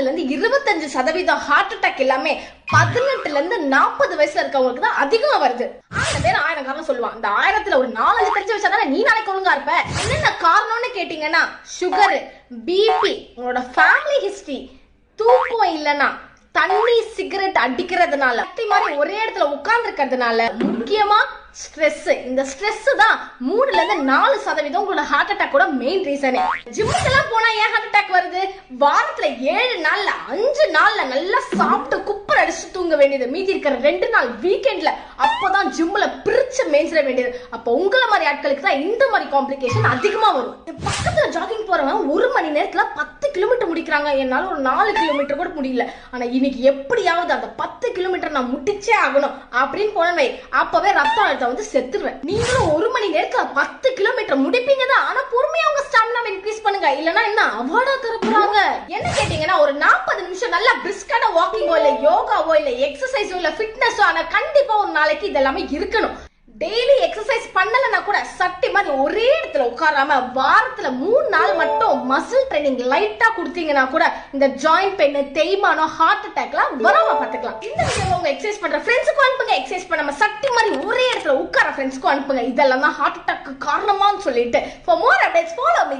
30 இருந்து 25% heart attack எல்லாமே 18 இருந்து 40 வயசுல இருக்கவங்களுக்கு தான் அதிகமா வருது. 1000 பேர் 1000 காரணம் சொல்லுவான். இந்த 1000த்துல ஒரு 4 தெரிஞ்சு வச்சாதானே நீ நாளைக்கு ஒழுங்கா இருப்ப. என்னென்ன காரணம்னு கேட்டீங்கன்னா, சுகர், பிபி, உங்களோட ஃபேமிலி ஹிஸ்டரி, தூக்கம் இல்லைன்னா, தண்ணி, சிகரெட் அடிக்கிறதுனால, மாதிரி ஒரே இடத்துல உட்கார்ந்து இருக்கிறதுனால, முக்கியமா ஸ்ட்ரெஸ். இந்த ஸ்ட்ரெஸ் தான் 3 இருந்து 4% உங்களோட ஹார்ட் அட்டாக்கோட மெயின் ரீசனே. ஜிம்முக்கு எல்லாம் போனா ஏன் ஹார்ட் அட்டாக் வருது? வாரத்துல 7 நாள்ல 5 நாள்ல நல்லா சாப்பிட்டு குப்பர் அடிச்சு தூங்க வேண்டியது, மீதி இருக்கிற 2 நாள் வீக்கெண்ட்ல அப்பதான் ஜிம்ல பிரிச்சு மேய்ச்சிட வேண்டியது. அப்ப உங்களை மாதிரி ஆட்களுக்கு தான் இந்த மாதிரி காம்ப்ளிகேஷன் அதிகமா வரும். பக்கத்துல ஜாகிங் போறவங்க 1 மணி நேரத்துல 10 கிலோமீட்டர் முடிக்கிறாங்க. என்னால ஒரு 4 கிலோமீட்டர் கூட முடியல. ஆனா இன்னைக்கு எப்படியாவது அந்த 10 கிலோமீட்டர் நான் முடிச்சே ஆகணும் அப்படின்னு போனவை அப்பவே ரத்தம் அழுத்தம் வந்து செத்துருவேன். நீங்களும் 1 மணி நேரத்துல 10 கிலோமீட்டர் முடிப்பீங்க தான். ஆனா பொறுமையா உங்க ஸ்டாமினாவை இன்க்ரீஸ் பண்ணுங்க. இல்லனா என்ன அவார்டா தரப்போறாங்க? என்ன கேட்டீங்கன்னா, ஒரு 40 நிமிஷம் நல்லா பிரிஸ்கான வாக்கிங்கோ இல்ல யோகாவோ இல்ல எக்ஸசைஸோ இல்ல ஃபிட்னஸோ, ஆனா கண்டிப்பா ஒரு நாளைக்கு இதெல்லாமே இருக்கணும். டெய்லி எக்ஸசைஸ் பண்ணலன்னா கூட சட்டி மாதிரி ஒரே இடத்துல உட்காராம வாரத்துல 3 நாள் மட்டும் மசில் ட்ரைனிங் லைட்டா கொடுத்தீங்கன்னா கூட இந்த ஜாயிண்ட் பெயின், தேய்மானம், ஹார்ட் அட்டாக்லாம் வராம பாத்துக்கலாம். இந்த வீடியோவை உங்க எக்ஸசைஸ் பண்ற ஃப்ரெண்ட்ஸுக்கும் அனுப்புங்க. எக்ஸசைஸ் பண்ணாம சட்டி மாதிரி ஒரே இடத்துல உட்கார ஃப்ரெண்ட்ஸ்க்கும் அனுப்புங்க. இதெல்லாம் தான் ஹார்ட் அட்டாக் காரணமான்னு சொல்லிட்டு. For more updates follow me.